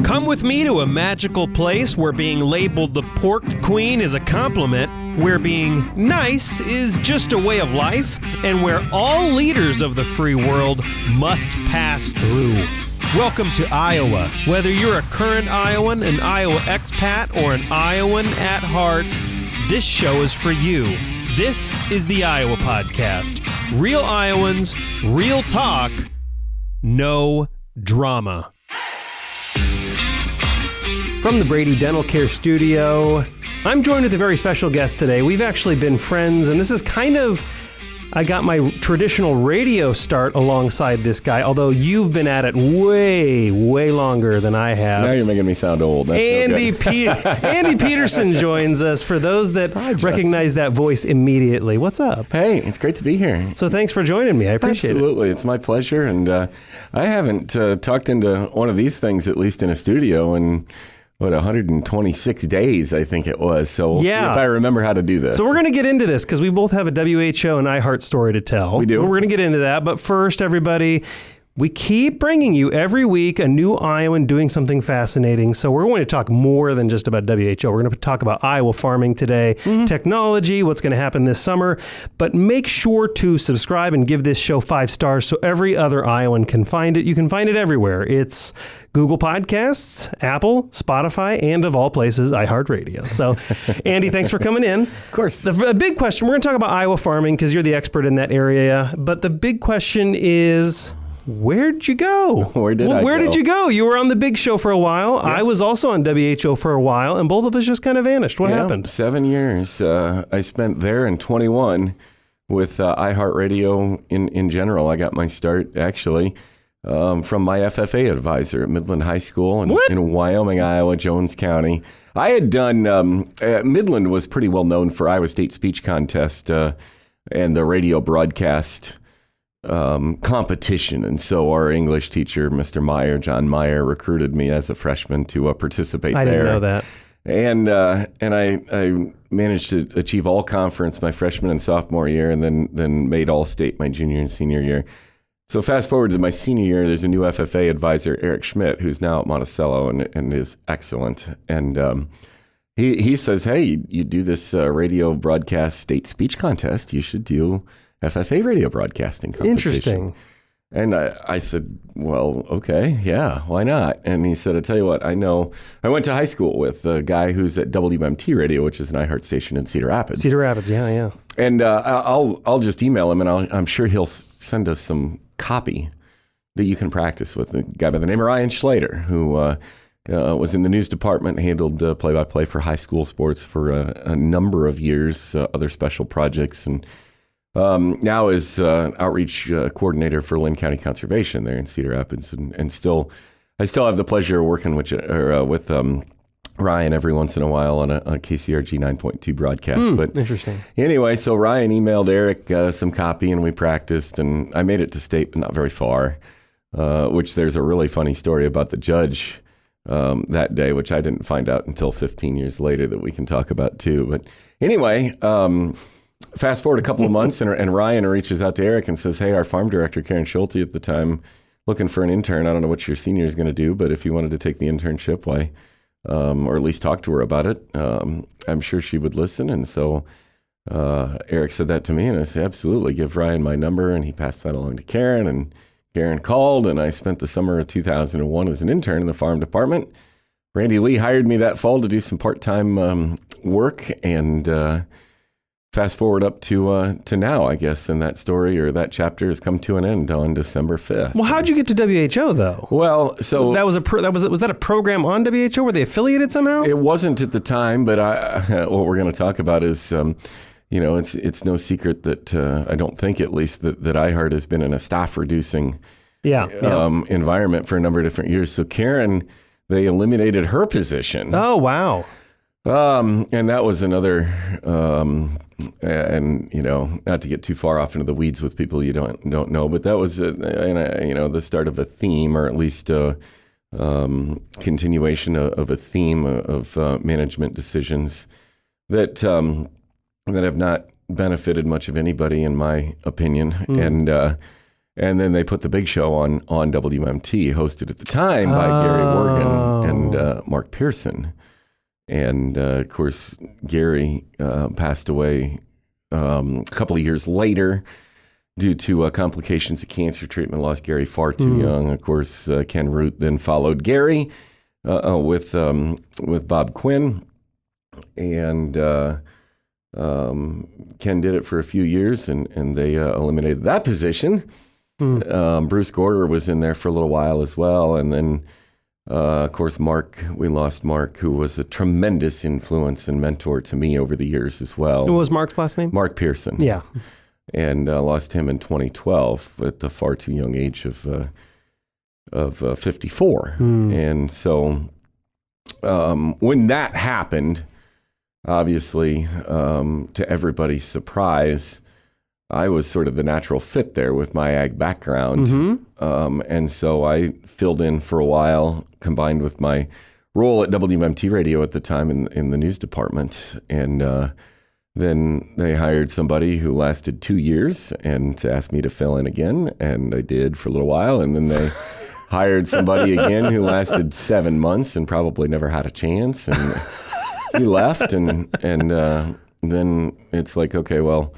Come with me to a magical place where being labeled the Pork Queen is a compliment, where being nice is just a way of life, and where all leaders of the free world must pass through. Welcome to Iowa. Whether you're a current Iowan, an Iowa expat, or an Iowan at heart, this show is for you. This is the Iowa Podcast. Real Iowans, real talk, no drama. From the Brady Dental Care Studio, I'm joined with a very special guest today. We've actually been friends, and this is kind of, I got my traditional radio start alongside this guy, although you've been at it way, way longer than I have. Now you're making me sound old. That's Andy Petersen joins us. For those that recognize that voice immediately, what's up? Hey, it's great to be here. So thanks for joining me. I appreciate Absolutely. It's my pleasure. And I haven't talked into one of these things, at least in a studio, in 126 days, I think it was. So yeah. If I remember how to do this. So we're going to get into this because we both have a WHO and iHeart story to tell. We do. We're going to get into that. But first, everybody, we keep bringing you every week a new Iowan doing something fascinating. So we're going to talk more than just about WHO. We're going to talk about Iowa farming today, technology, what's going to happen this summer. But make sure to subscribe and give this show 5 stars so every other Iowan can find it. You can find it everywhere. It's Google Podcasts, Apple, Spotify, and of all places, iHeartRadio. So, Andy, thanks for coming in. Of course. The big question, we're going to talk about Iowa farming because you're the expert in that area. But the big question is, where'd you go? Where did you go? You were on the big show for a while. Yeah. I was also on WHO for a while, and both of us just kind of vanished. What happened? 7 years. I spent there in 21 with iHeartRadio in general. I got my start, actually, from my FFA advisor at Midland High School in Wyoming, Iowa, Jones County. I had done, Midland was pretty well known for Iowa State Speech Contest and the radio broadcast competition. And so our English teacher, Mr. Meyer, John Meyer, recruited me as a freshman to participate there. I didn't know that. And I managed to achieve all conference my freshman and sophomore year, and then made all state my junior and senior year. So fast forward to my senior year, there's a new FFA advisor, Eric Schmidt, who's now at Monticello and is excellent. And he says, hey, you do this radio broadcast state speech contest. You should do FFA radio broadcasting competition. Interesting. And I said, well, okay, yeah, why not? And he said, I tell you what, I went to high school with a guy who's at WMT Radio, which is an iHeart station in Cedar Rapids. Cedar Rapids, yeah. And I'll just email him, and I'm sure he'll send us some copy that you can practice with. A guy by the name of Ryan Schlater, who was in the news department, handled play-by-play for high school sports for a number of years, other special projects, and now is outreach coordinator for Lynn County Conservation there in Cedar Rapids, and I still have the pleasure of working with Ryan every once in a while on a KCRG 9.2 broadcast. But interesting. Anyway, so Ryan emailed Eric some copy, and we practiced, and I made it to state, but not very far, which there's a really funny story about the judge that day, which I didn't find out until 15 years later that we can talk about too. But anyway, fast forward a couple of months, and Ryan reaches out to Eric and says, hey, our farm director, Karen Schulte at the time, looking for an intern. I don't know what your senior is going to do, but if you wanted to take the internship, why, or at least talk to her about it, I'm sure she would listen. And so Eric said that to me, and I said, absolutely, give Ryan my number. And he passed that along to Karen, and Karen called, and I spent the summer of 2001 as an intern in the farm department. Randy Lee hired me that fall to do some part-time work, and fast forward up to now, I guess, and that story or that chapter has come to an end on December 5th. Well, how'd you get to WHO though? Well, so was that a program on WHO? Were they affiliated somehow? It wasn't at the time, but what we're going to talk about is, it's no secret that I don't think, at least, that iHeart has been in a staff reducing environment for a number of different years. So Karen, they eliminated her position. Oh wow. And that was another, and not to get too far off into the weeds with people you don't know, but that was the start of a theme, or at least a continuation of a theme of management decisions that have not benefited much of anybody, in my opinion. And then they put the big show on WMT, hosted at the time by Gary Morgan and Mark Pearson. And, of course, Gary passed away a couple of years later due to complications of cancer treatment. Lost Gary far too young. Of course, Ken Root then followed Gary with Bob Quinn. And Ken did it for a few years, and they eliminated that position. Bruce Gorder was in there for a little while as well. And then, of course, we lost Mark, who was a tremendous influence and mentor to me over the years as well. What was Mark's last name? Mark Pearson. Yeah. And lost him in 2012 at the far too young age of 54. And so when that happened, obviously, to everybody's surprise, I was sort of the natural fit there with my ag background. And so I filled in for a while, combined with my role at WMT Radio at the time in the news department. And then they hired somebody who lasted 2 years and asked me to fill in again. And I did for a little while. And then they hired somebody again who lasted 7 months and probably never had a chance. And he left. And then it's like, okay, well,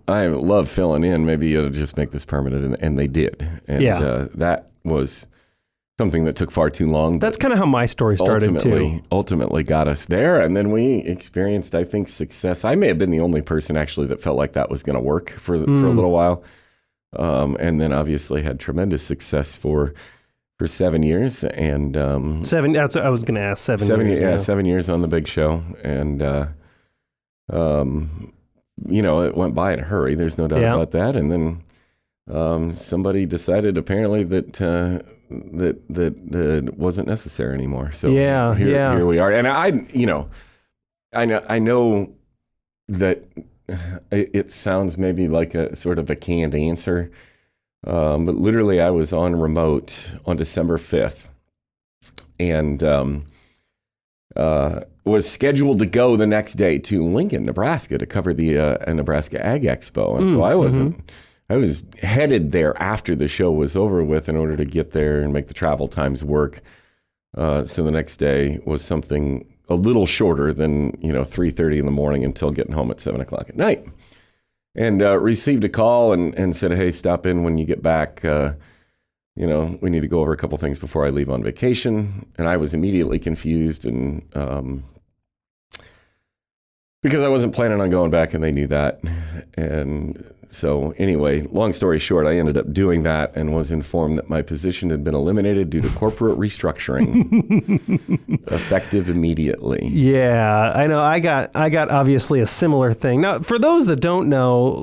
I love filling in. Maybe you'll just make this permanent. And they did. And that was something that took far too long. That's kind of how my story started too. Ultimately got us there. And then we experienced, I think, success. I may have been the only person actually that felt like that was going to work for a little while. And then obviously had tremendous success for 7 years. And 7, that's what I was going to ask, 7 years. Yeah, 7 years on the big show. And, it went by in a hurry. There's no doubt about that. And then somebody decided apparently that it wasn't necessary anymore. So here we are. And I know that it sounds maybe like a sort of a canned answer, but literally I was on remote on December 5th and was scheduled to go the next day to Lincoln, Nebraska to cover the Nebraska Ag Expo. And so I wasn't. I was headed there after the show was over with in order to get there and make the travel times work. So the next day was something a little shorter than 3:30 in the morning until getting home at 7 o'clock at night. And received a call and said, "Hey, stop in when you get back. We need to go over a couple things before I leave on vacation." And I was immediately confused and because I wasn't planning on going back, and they knew that. And so anyway, long story short, I ended up doing that and was informed that my position had been eliminated due to corporate restructuring, effective immediately. Yeah, I know. I got obviously a similar thing. Now, for those that don't know,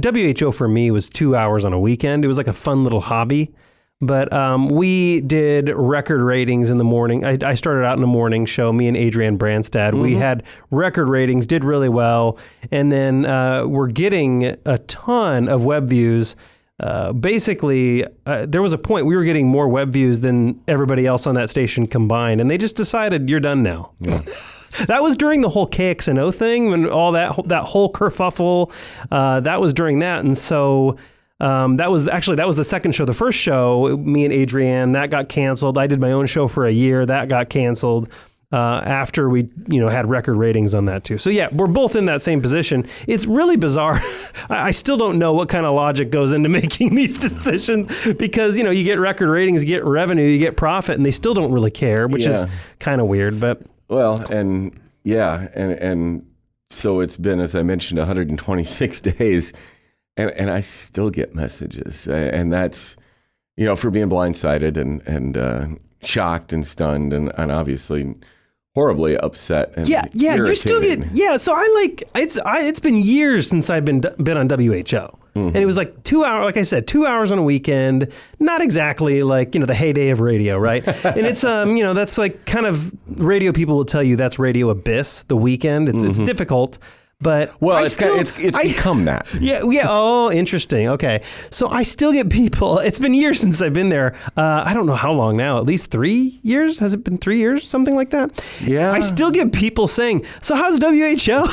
WHO for me was 2 hours on a weekend. It was like a fun little hobby. But we did record ratings in the morning. I started out in the morning show, me and Adrienne Branstad. We had record ratings, did really well. And then we're getting a ton of web views. Basically, there was a point we were getting more web views than everybody else on that station combined. And they just decided, you're done now. Yeah. That was during the whole KXNO thing, when all that whole kerfuffle, that was during that. And so... that was the second show. The first show, me and Adrienne, that got canceled. I did my own show for a year. That got canceled after we, had record ratings on that too. So yeah, we're both in that same position. It's really bizarre. I still don't know what kind of logic goes into making these decisions because, you get record ratings, you get revenue, you get profit, and they still don't really care, which is kind of weird. But and so it's been, as I mentioned, 126 days. And I still get messages, and that's, for being blindsided and shocked and stunned and obviously horribly upset. And irritated. You still get So it's been years since I've been on WHO, and it was like 2 hours. Like I said, 2 hours on a weekend. Not exactly like the heyday of radio, right? And it's that's like kind of radio people will tell you that's radio abyss. The weekend, it's difficult. But it's become that. Yeah. Oh, interesting. Okay. So I still get people. It's been years since I've been there. I don't know how long now. At least 3 years. Has it been 3 years? Something like that. Yeah. I still get people saying, "So how's WHO?"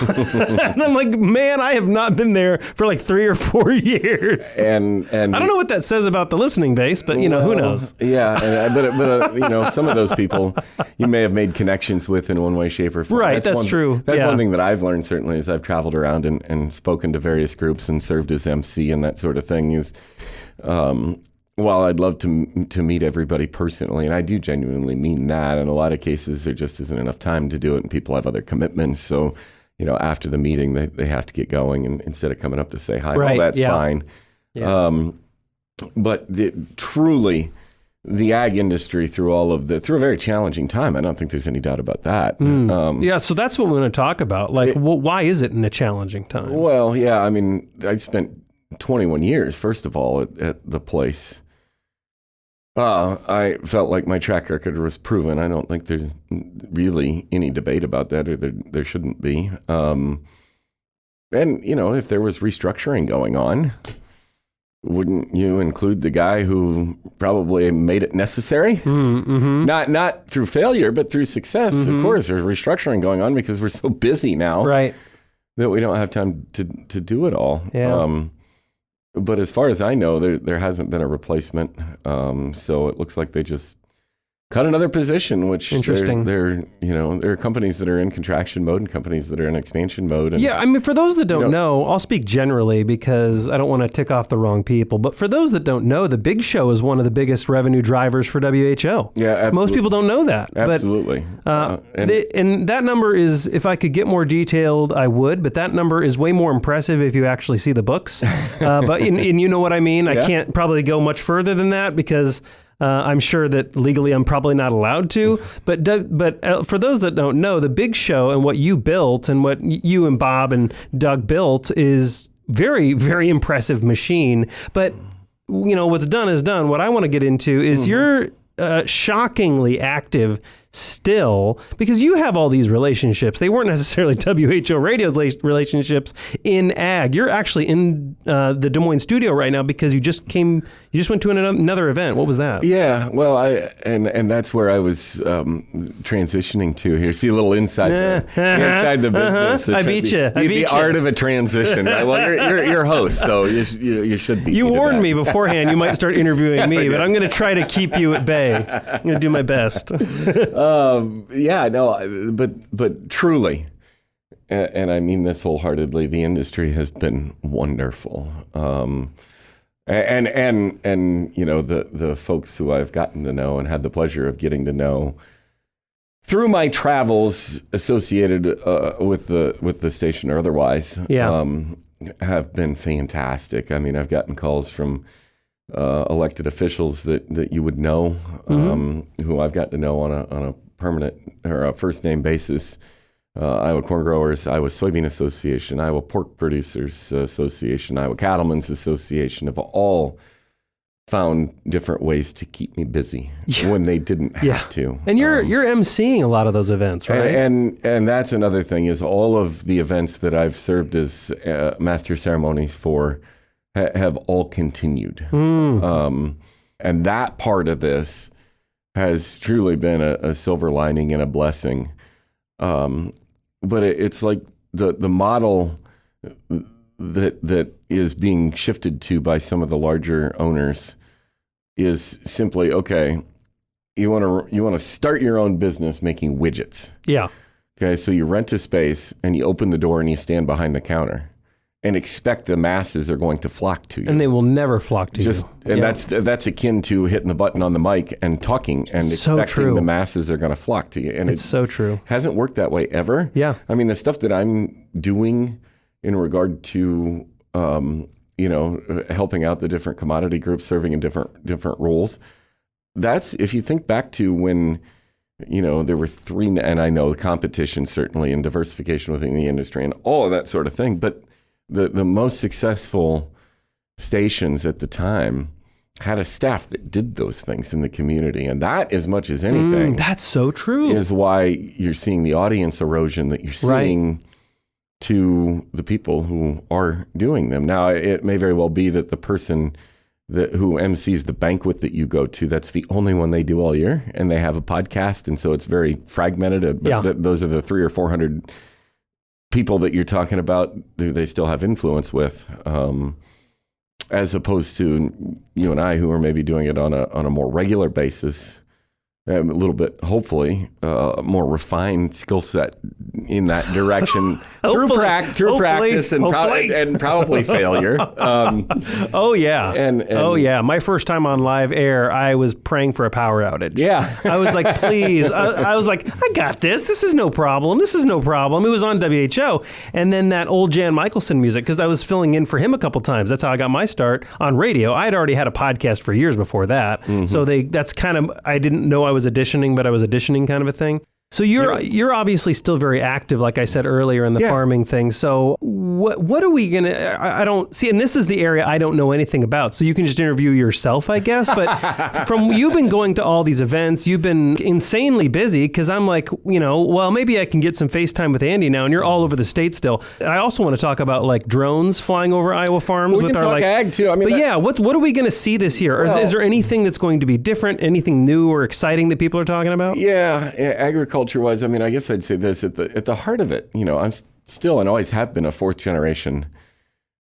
And I'm like, man, I have not been there for like 3 or 4 years. And I don't know what that says about the listening base, but who knows? Yeah. But some of those people you may have made connections with in one way, shape, or form. Right. That's true. That's one thing that I've learned certainly is I've traveled around and spoken to various groups and served as MC and that sort of thing is, while I'd love to meet everybody personally, and I do genuinely mean that, in a lot of cases there just isn't enough time to do it and people have other commitments. So, after the meeting, they have to get going and instead of coming up to say hi, right. Well, that's fine. Yeah. But truly, the ag industry through a very challenging time. I don't think there's any doubt about that. So that's what we're going to talk about. Like, why is it in a challenging time? Well, yeah, I mean, I spent 21 years, first of all, at the place. I felt like my track record was proven. I don't think there's really any debate about that, or there shouldn't be. And, if there was restructuring going on, wouldn't you include the guy who probably made it necessary? Mm-hmm. Not through failure, but through success. Mm-hmm. Of course, there's restructuring going on because we're so busy now, right, that we don't have time to do it all. Yeah. But as far as I know, there hasn't been a replacement. So it looks like they just cut another position, which interesting. There are companies that are in contraction mode and companies that are in expansion mode. And, yeah, I mean, for those that don't know, I'll speak generally because I don't want to tick off the wrong people. But for those that don't know, the Big Show is one of the biggest revenue drivers for WHO. Yeah, absolutely. Most people don't know that. Absolutely. But, and that number is, if I could get more detailed, I would. But that number is way more impressive if you actually see the books. But you know what I mean? Yeah. I can't probably go much further than that because I'm sure that legally I'm probably not allowed to, but for those that don't know, the Big Show and what you built and what you and Bob and Doug built is very, very impressive machine. But what's done is done. What I want to get into is you're shockingly active still, because you have all these relationships. They weren't necessarily WHO radio's relationships in ag. You're actually in the Des Moines studio right now because you just went to another event. What was that? Yeah, well, and that's where I was transitioning to here. See a little inside the business. I beat you. The art of a transition. Right? Well, you're host, so you should be. You warned me beforehand. You might start interviewing me, but I'm going to try to keep you at bay. I'm going to do my best. But truly, and I mean this wholeheartedly, the industry has been wonderful. And the folks who I've gotten to know and had the pleasure of getting to know through my travels associated with the station or otherwise, have been fantastic. I mean, I've gotten calls from elected officials that you would know, who I've got to know on a permanent or a first name basis. Iowa Corn Growers, Iowa Soybean Association, Iowa Pork Producers Association, Iowa Cattlemen's Association have all found different ways to keep me busy when they didn't have to. And you're emceeing a lot of those events, right? And that's another thing is all of the events that I've served as master ceremonies for have all continued. And that part of this has truly been a silver lining and a blessing. But it's like the model that is being shifted to by some of the larger owners is simply, okay, you want to start your own business making widgets. Yeah. Okay, so you rent a space and you open the door and you stand behind the counter and expect the masses are going to flock to you. And they will never flock to you. And that's akin to hitting the button on the mic and talking and expecting the masses are going to flock to you. And it's so true. Hasn't worked that way ever. Yeah. I mean, the stuff that I'm doing in regard to, helping out the different commodity groups, serving in different roles, that's, if you think back to when, there were three, and I know competition certainly and diversification within the industry and all of that sort of thing, but the most successful stations at the time had a staff that did those things in the community. And that, as much as anything, that's so true, is why you're seeing the audience erosion that you're seeing to the people who are doing them. Now, it may very well be that the person who MCs the banquet that you go to, that's the only one they do all year, and they have a podcast, and so it's very fragmented. But those are the 300 or 400 people that you're talking about who they still have influence with, as opposed to you and I, who are maybe doing it on a more regular basis, a little bit, hopefully, more refined skill set in that direction through practice and probably failure. Oh yeah. My first time on live air, I was praying for a power outage. Yeah. I was like, please. I was like, I got this. This is no problem. It was on WHO. And then that old Jan Michelson music, because I was filling in for him a couple times. That's how I got my start on radio. I had already had a podcast for years before that. Mm-hmm. So that's kind of, I didn't know I was auditioning, but I was auditioning kind of a thing. So you're obviously still very active, like I said earlier, in the farming thing. So what are we going to, I don't see, and this is the area I don't know anything about. So you can just interview yourself, I guess. But you've been going to all these events, you've been insanely busy, because I'm like, well, maybe I can get some FaceTime with Andy now, and you're all over the state still. I also want to talk about like drones flying over Iowa farms. We can talk ag too. What are we going to see this year? Or is there anything that's going to be different, anything new or exciting that people are talking about? Yeah, agriculture-wise, I guess I'd say this, at the heart of it, I'm still and always have been a fourth generation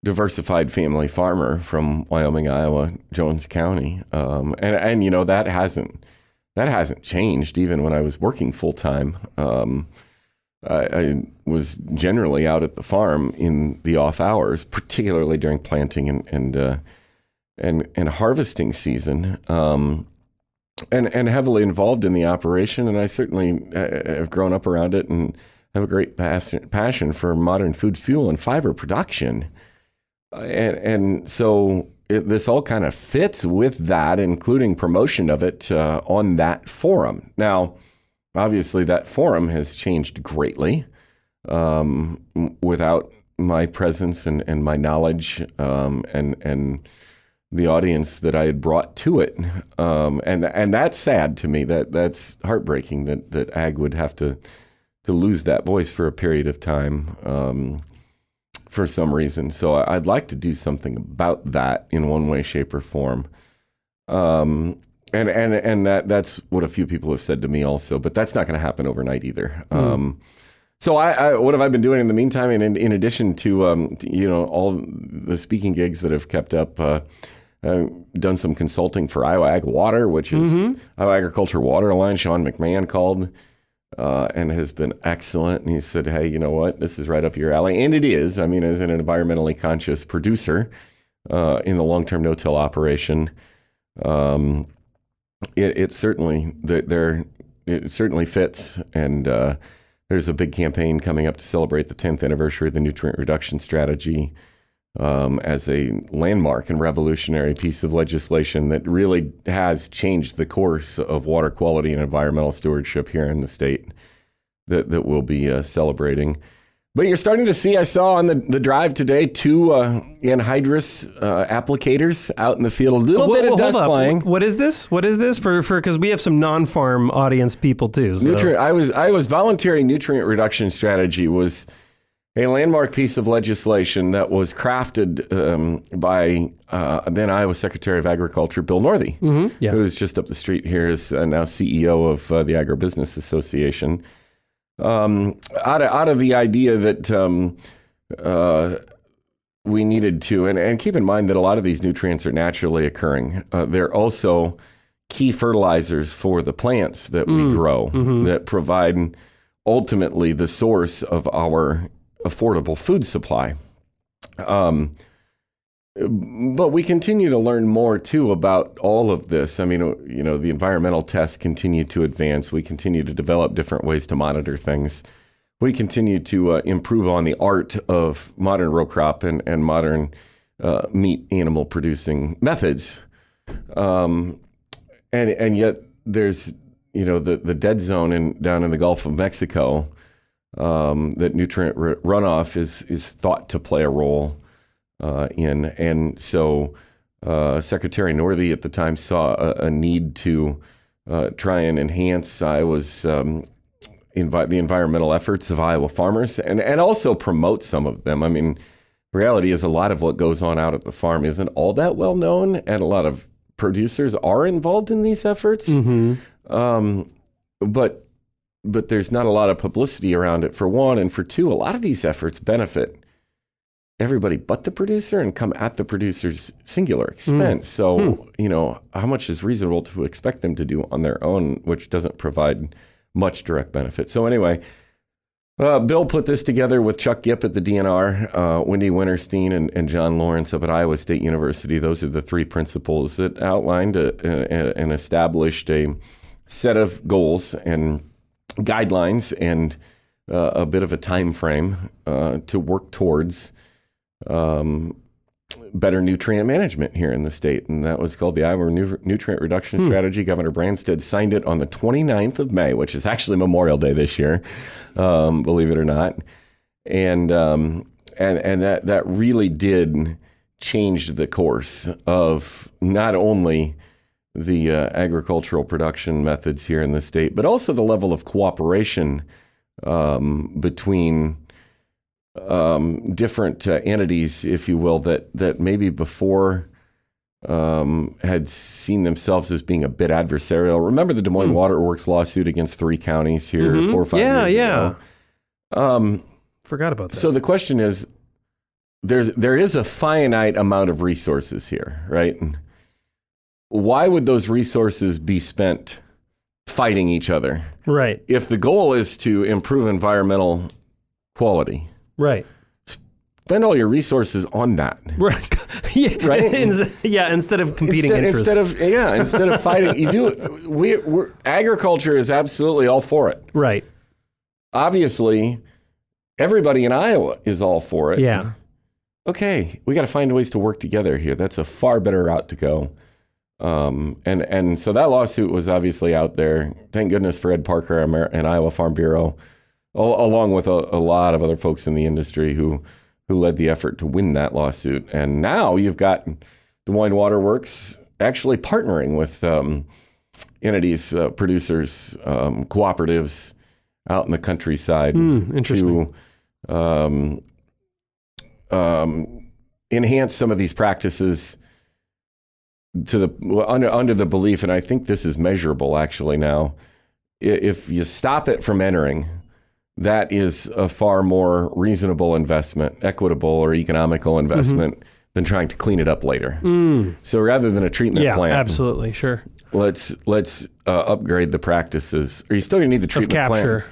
diversified family farmer from Wyoming, Iowa, Jones County. And that hasn't changed even when I was working full time. I was generally out at the farm in the off hours, particularly during planting and harvesting season. And heavily involved in the operation, and I certainly have grown up around it and have a great passion for modern food, fuel, and fiber production. And so this all kind of fits with that, including promotion of it on that forum. Now, obviously, that forum has changed greatly without my presence and my knowledge and the audience that I had brought to it. And that's sad to me. That's heartbreaking that ag would have to lose that voice for a period of time for some reason. So I'd like to do something about that in one way, shape, or form. And that's what a few people have said to me also, but that's not going to happen overnight either. So what have I been doing in the meantime? And in addition to, all the speaking gigs that have kept up, done some consulting for Iowa Ag Water, which is Iowa Agriculture Water Alliance. Sean McMahon called and has been excellent. And he said, hey, you know what? This is right up your alley. And it is. as an environmentally conscious producer in the long-term no-till operation, it certainly fits. And there's a big campaign coming up to celebrate the 10th anniversary of the nutrient reduction strategy, as a landmark and revolutionary piece of legislation that really has changed the course of water quality and environmental stewardship here in the state that we'll be celebrating. But you're starting to see, I saw on the drive today, 2 anhydrous applicators out in the field. A little bit of dust flying. What is this? For because we have some non-farm audience people too. So. I was voluntary nutrient reduction strategy was a landmark piece of legislation that was crafted by then Iowa Secretary of Agriculture, Bill Northey, who is just up the street here, is now CEO of the Agribusiness Association. Out of the idea that we needed to, and keep in mind that a lot of these nutrients are naturally occurring. They're also key fertilizers for the plants that we grow that provide ultimately the source of our affordable food supply. But we continue to learn more too about all of this. The environmental tests continue to advance. We continue to develop different ways to monitor things. We continue to improve on the art of modern row crop and modern meat animal producing methods. And yet there's, the dead zone down in the Gulf of Mexico, that nutrient runoff is thought to play a role in. And so Secretary Northey at the time saw a need to try and enhance Iowa's the environmental efforts of Iowa farmers and also promote some of them. I mean, reality is a lot of what goes on out at the farm isn't all that well known, and a lot of producers are involved in these efforts. But there's not a lot of publicity around it, for one, and for two, a lot of these efforts benefit everybody but the producer and come at the producer's singular expense. So, how much is reasonable to expect them to do on their own, which doesn't provide much direct benefit. So anyway, Bill put this together with Chuck Gipp at the DNR, Wendy Winterstein, and John Lawrence up at Iowa State University. Those are the three principles that outlined and established a set of goals and guidelines and a bit of a time frame to work towards better nutrient management here in the state. And that was called the Iowa Nutrient Reduction Strategy. Governor Branstad signed it on the 29th of May, which is actually Memorial Day this year, believe it or not. And that really did change the course of not only the agricultural production methods here in the state, but also the level of cooperation between different entities, if you will, that maybe before had seen themselves as being a bit adversarial. Remember the Des Moines Water Works lawsuit against 3 counties here 4 or 5 years ago? Forgot about that. So the question is, there is a finite amount of resources here, right? Why would those resources be spent fighting each other? Right. If the goal is to improve environmental quality. Right. Spend all your resources on that. Right. Yeah. Right? Instead of competing interests. Instead of fighting, we're agriculture is absolutely all for it. Right. Obviously, everybody in Iowa is all for it. Yeah. Okay, we got to find ways to work together here. That's a far better route to go. And so that lawsuit was obviously out there. Thank goodness for Ed Parker and Iowa Farm Bureau, along with a lot of other folks in the industry who led the effort to win that lawsuit. And now you've got Des Moines Water Works actually partnering with entities, producers, cooperatives out in the countryside to enhance some of these practices to under the belief, and I think this is measurable actually now, if you stop it from entering, that is a far more reasonable investment, equitable or economical investment than trying to clean it up later. So rather than a treatment plant, absolutely, sure. Let's upgrade the practices. Are you still going to need the treatment plant?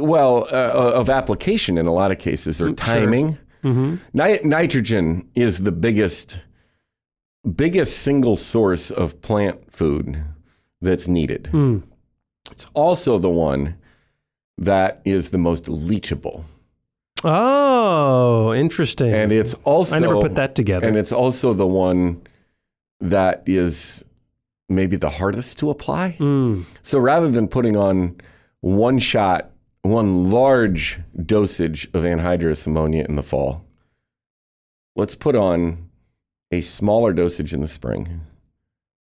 Well, of application in a lot of cases, or timing. Sure. Nitrogen is the biggest single source of plant food that's needed. It's also the one that is the most leachable. Oh, interesting. And it's also, I never put that together. And it's also the one that is maybe the hardest to apply. So rather than putting on one large dosage of anhydrous ammonia in the fall, let's put on a smaller dosage in the spring.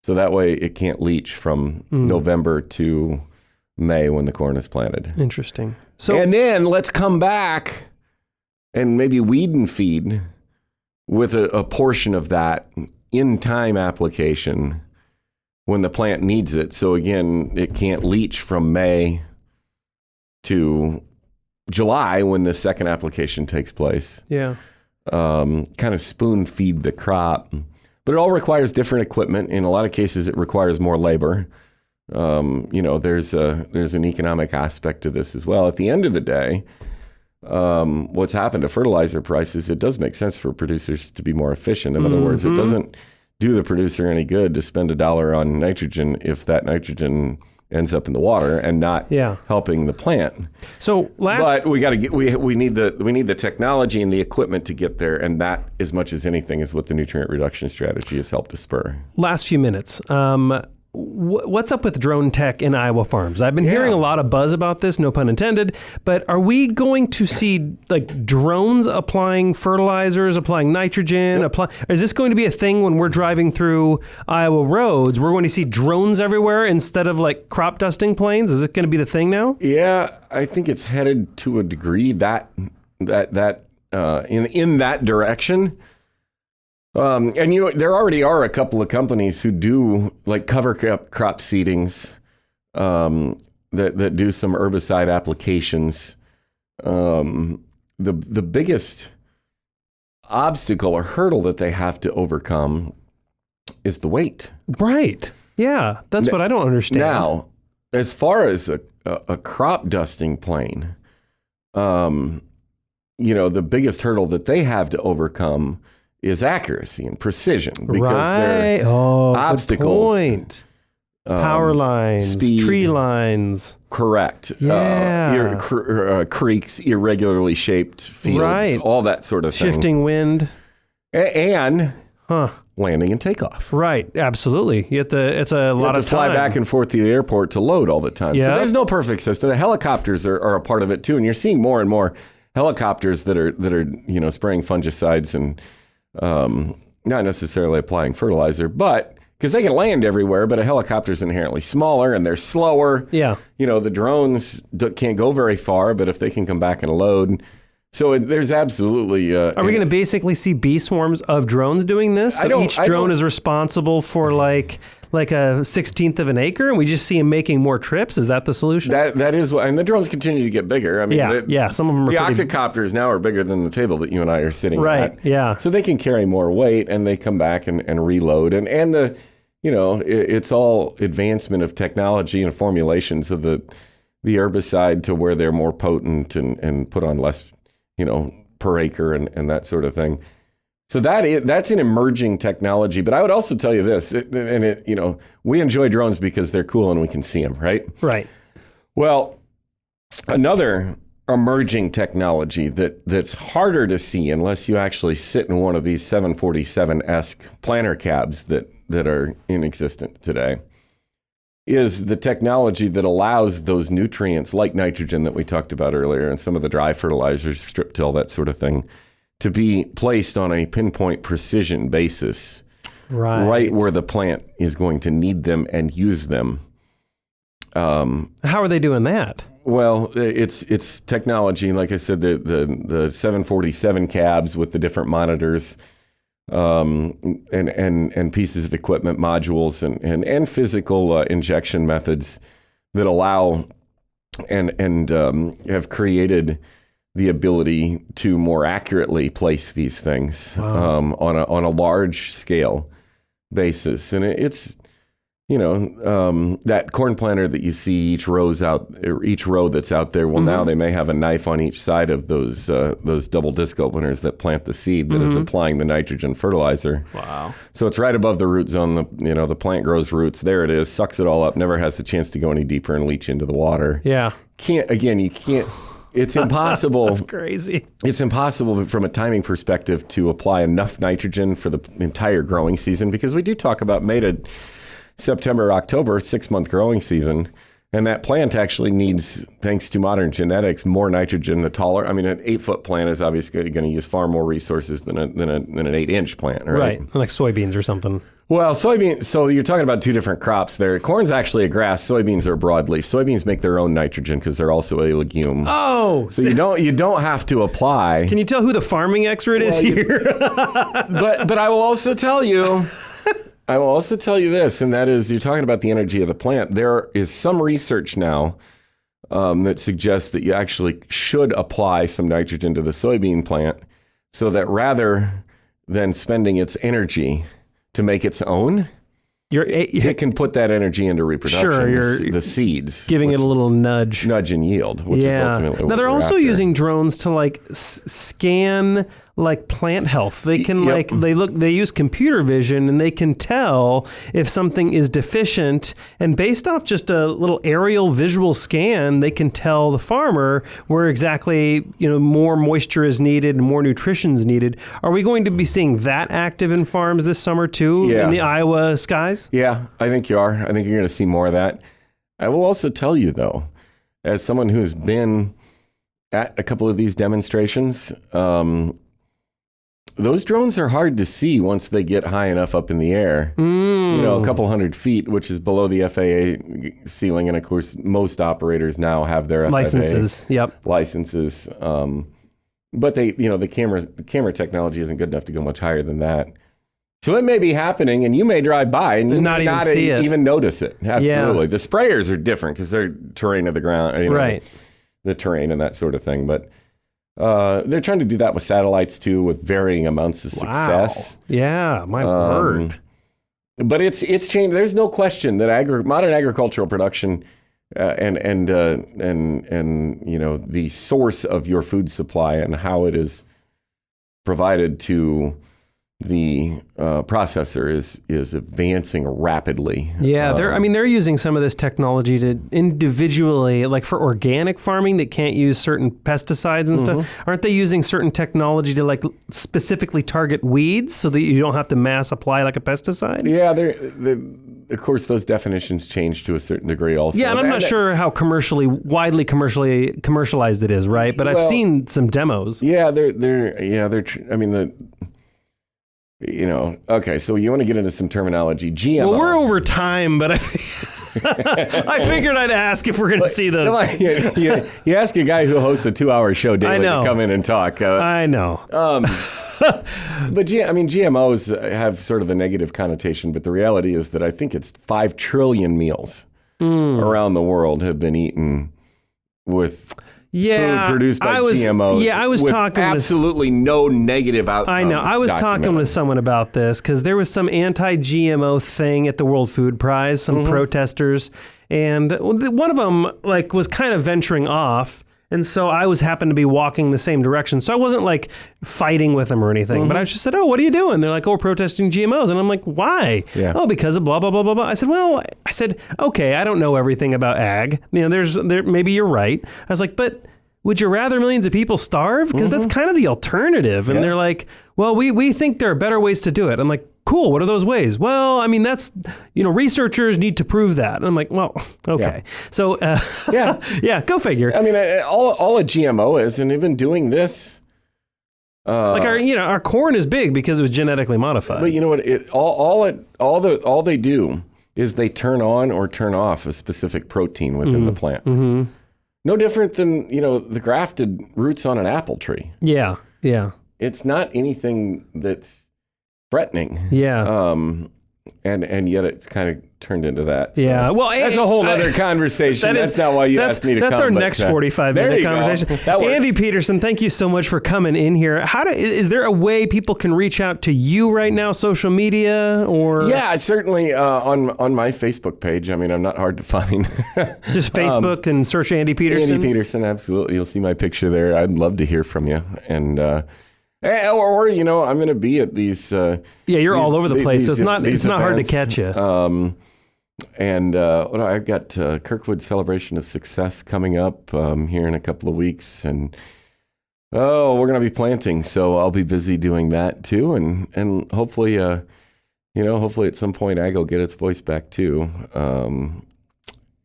So that way it can't leach from November to May when the corn is planted. Interesting. And then let's come back and maybe weed and feed with a portion of that in time application when the plant needs it. So again, it can't leach from May to July when the second application takes place. Yeah. Kind of spoon feed the crop. But it all requires different equipment. In a lot of cases, it requires more labor. There's an economic aspect to this as well. At the end of the day, what's happened to fertilizer prices, it does make sense for producers to be more efficient. In other words, it doesn't do the producer any good to spend $1 on nitrogen if that nitrogen ends up in the water and not helping the plant. So but we need the technology and the equipment to get there, and that, as much as anything, is what the nutrient reduction strategy has helped to spur. Last few minutes. what's up with drone tech in Iowa farms? I've been hearing a lot of buzz about this, no pun intended, but are we going to see like drones applying fertilizers, applying nitrogen, is this going to be a thing when we're driving through Iowa roads? We're going to see drones everywhere instead of like crop dusting planes? Is it going to be the thing now? Yeah, I think it's headed to a degree that in that direction. And there already are a couple of companies who do like cover crop seedings that do some herbicide applications. The biggest obstacle or hurdle that they have to overcome is the weight. Right. Yeah, that's what I don't understand. Now, as far as a crop dusting plane, the biggest hurdle that they have to overcome is accuracy and precision, because they're obstacles. Good point. Power lines, speed, tree lines. Correct. Yeah. Creeks, irregularly shaped fields, right. All that sort of thing. Shifting wind. And landing and takeoff. Right, absolutely. It's a lot of time. Fly back and forth to the airport to load all the time. Yep. So there's no perfect system. The helicopters are a part of it too, and you're seeing more and more helicopters that are spraying fungicides and not necessarily applying fertilizer, but because they can land everywhere, but a helicopter's inherently smaller and they're slower. Yeah. The drones can't go very far, but if they can come back and load. So there's absolutely... Are we going to basically see bee swarms of drones doing this? So each drone is responsible for like a 16th of an acre, and we just see them making more trips? Is that the solution? That is what... And the drones continue to get bigger. I mean, some of them are the octocopters now are bigger than the table that you and I are sitting at. Right, yeah. So they can carry more weight, and they come back and reload. And the... it's all advancement of technology and formulations of the herbicide to where they're more potent and put on less, per acre and that sort of thing. So that's an emerging technology. But I would also tell you this, we enjoy drones because they're cool and we can see them, right? Right. Well, another emerging technology that's harder to see unless you actually sit in one of these 747-esque planter cabs that are in existence today is the technology that allows those nutrients like nitrogen that we talked about earlier and some of the dry fertilizers, strip till, that sort of thing, to be placed on a pinpoint precision basis right where the plant is going to need them and use them. How are they doing that? Well, it's technology. Like I said, the 747 cabs with the different monitors, and pieces of equipment, modules, and physical injection methods that allow and have created the ability to more accurately place these things on a large scale basis. And it's that corn planter that you see each row that's out there. Well, now they may have a knife on each side of those double disc openers that plant the seed that is applying the nitrogen fertilizer. Wow! So it's right above the root zone. The plant grows roots. There it is. Sucks it all up. Never has the chance to go any deeper and leach into the water. Yeah. You can't. It's impossible. That's crazy. It's impossible from a timing perspective to apply enough nitrogen for the entire growing season, because we do talk about May to September, October, 6-month growing season. And that plant actually needs, thanks to modern genetics, more nitrogen. An 8-foot plant is obviously going to use far more resources than an 8-inch plant, right? Right, like soybeans or something. Well, soybeans, so you're talking about two different crops there. Corn's actually a grass. Soybeans are broadleaf. Soybeans make their own nitrogen because they're also a legume. Oh! So you don't have to apply. Can you tell who the farming expert is here? But I will also tell you... this, and that is, you're talking about the energy of the plant. There is some research now that suggests that you actually should apply some nitrogen to the soybean plant so that rather than spending its energy to make its own, it can put that energy into reproduction. Sure, the seeds. Giving it a little nudge in yield, which is ultimately what now they're also using drones to scan like plant health. They can they use computer vision and they can tell if something is deficient, and based off just a little aerial visual scan, they can tell the farmer where exactly, more moisture is needed and more nutrition is needed. Are we going to be seeing that active in farms this summer too, in the Iowa skies? Yeah, I think you are. I think you're going to see more of that. I will also tell you though, as someone who's been at a couple of these demonstrations, those drones are hard to see once they get high enough up in the air. A couple 100 feet, which is below the FAA ceiling. And of course, most operators now have their licenses. Licenses. But they, the camera technology isn't good enough to go much higher than that. So it may be happening, and you may drive by and you not may not see even notice it. Absolutely. Yeah. The sprayers are different because they're terrain of the ground, right? The terrain and that sort of thing. But they're trying to do that with satellites too, with varying amounts of success. Wow. Yeah, my word. But it's changed. There's no question that modern agricultural production and the source of your food supply and how it is provided to the processor is advancing rapidly. Yeah, they're using some of this technology to individually, like for organic farming that can't use certain pesticides and stuff. Aren't they using certain technology to like specifically target weeds so that you don't have to mass apply like a pesticide? Yeah, of course, those definitions change to a certain degree also. Yeah, and I'm not sure how widely commercialized it is, right? But I've seen some demos. Yeah, okay, so you want to get into some terminology. GMO. Well, we're over time, but I figured I'd ask if we're going to see those. You ask a guy who hosts a 2-hour show daily to come in and talk. I know. But GMOs have sort of a negative connotation, but the reality is that I think it's 5 trillion meals around the world have been eaten with food produced by GMOs. Yeah, I was talking absolutely no negative outcomes. I know. I was talking with someone about this because there was some anti-GMO thing at the World Food Prize, some protesters, and one of them was kind of venturing off. And so I happened to be walking the same direction. So I wasn't like fighting with them or anything, but I just said, "Oh, what are you doing?" They're like, "Oh, we're protesting GMOs." And I'm like, "Why?" Yeah. "Oh, because of blah, blah, blah, blah, blah." I said, "Okay, I don't know everything about ag. Maybe you're right." I was like, "But would you rather millions of people starve? Because that's kind of the alternative." And they're like, "Well, we think there are better ways to do it." I'm like, "Cool. What are those ways?" "Well, that's, researchers need to prove that." And I'm like, "Well, okay." Yeah. So, go figure. All a GMO is, and even doing this, our corn is big because it was genetically modified. But you know what? All they do is they turn on or turn off a specific protein within the plant. Mm-hmm. No different than the grafted roots on an apple tree. Yeah, yeah. It's not anything that's threatening. Yeah. And yet it's kind of turned into that. So. Yeah. Well, that's a whole other conversation. That's not why you asked me to come. That's our next 45-minute conversation. Andy Petersen, thank you so much for coming in here. Is there a way people can reach out to you right now, social media or? Yeah, certainly on my Facebook page. I'm not hard to find. Just Facebook and search Andy Petersen. Andy Petersen, absolutely. You'll see my picture there. I'd love to hear from you. And or I'm going to be at these. You're all over the place, so it's not hard to catch you. I've got Kirkwood Celebration of Success coming up here in a couple of weeks, and we're going to be planting, so I'll be busy doing that too, and hopefully, hopefully at some point Ag will get its voice back too,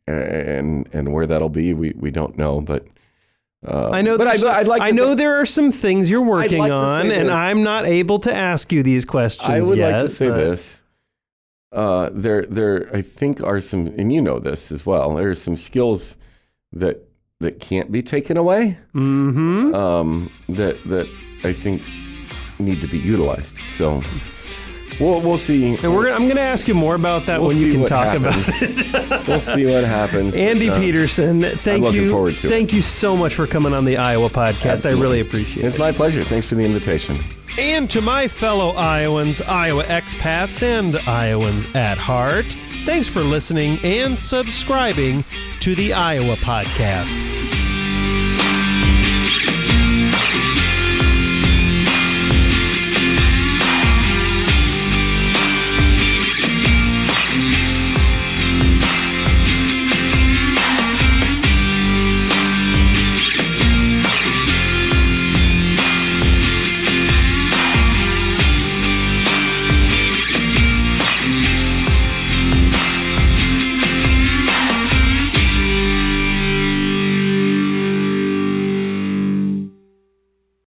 and where that'll be, we don't know, but. I know. I know there are some things you're working on, and I'm not able to ask you these questions. I would like to say this. There, I think, are some, and you know this as well. There are some skills that can't be taken away. Mm-hmm. That I think need to be utilized. So. We'll see. And I'm going to ask you more about that when you can talk about it. We'll see what happens. Andy Petersen, I'm looking forward to it. Thank you so much for coming on the Iowa podcast. Absolutely. I really appreciate it. It's my pleasure. Thanks for the invitation. And to my fellow Iowans, Iowa expats, and Iowans at heart, thanks for listening and subscribing to the Iowa podcast.